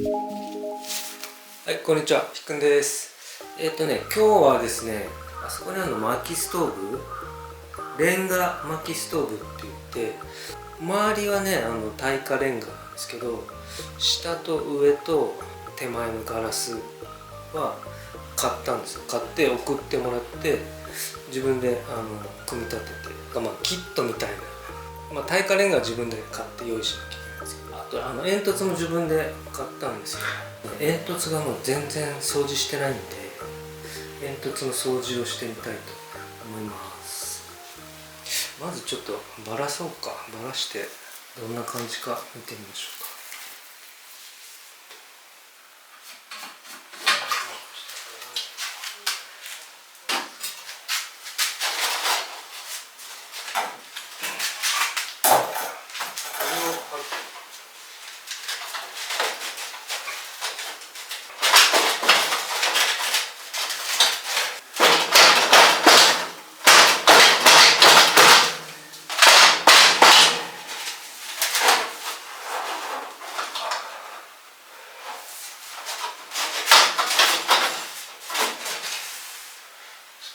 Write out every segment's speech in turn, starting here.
はい、こんにちは、ひっくんです。今日はですね、あそこにあるの薪ストーブ、レンガ薪ストーブって言って、周りはね、耐火レンガなんですけど、下と上と手前のガラスは買ったんですよ。買って送ってもらって、自分で組み立てて、キットみたいな、耐火レンガは自分で買って用意しなきゃいけないんですけど、あと煙突も自分で買ったんですよ。煙突がもう全然掃除してないんで、煙突の掃除をしてみたいと思います。まずちょっとばらそうか。ばらしてどんな感じか見てみましょうか。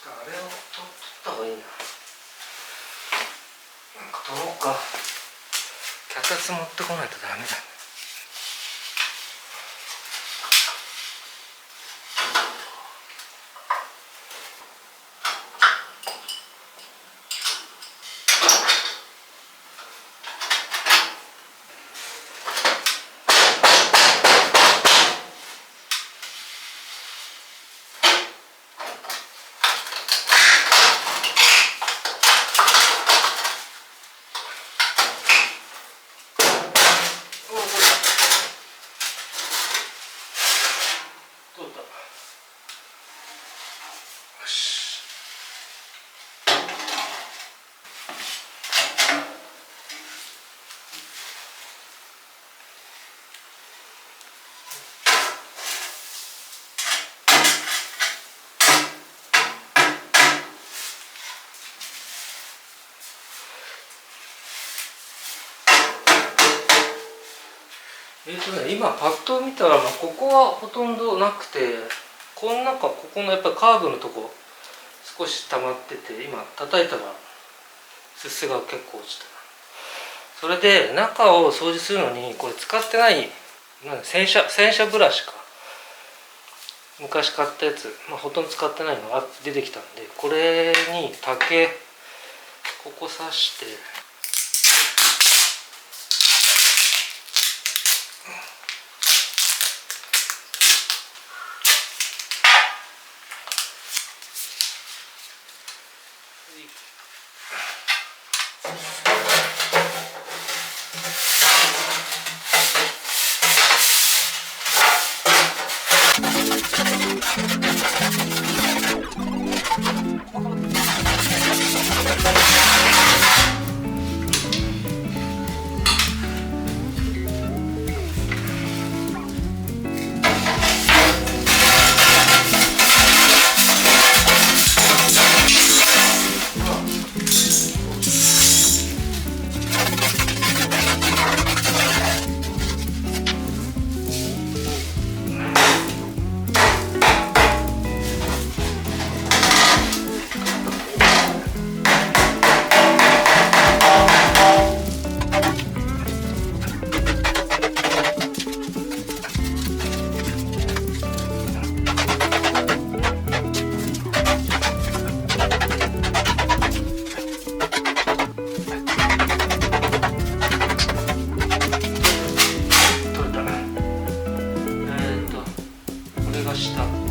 あれを取った方がいいな。なんか取ろうか。脚立持ってこないとダメだね。今パッと見たら、ここはほとんどなくて、この中、ここのやっぱりカーブのとこ少し溜まってて、今叩いたらすすが結構落ちた。それで中を掃除するのにこれ使ってない洗車ブラシか、昔買ったやつ、ほとんど使ってないのが出てきたんで、これに竹ここ刺して、これが下。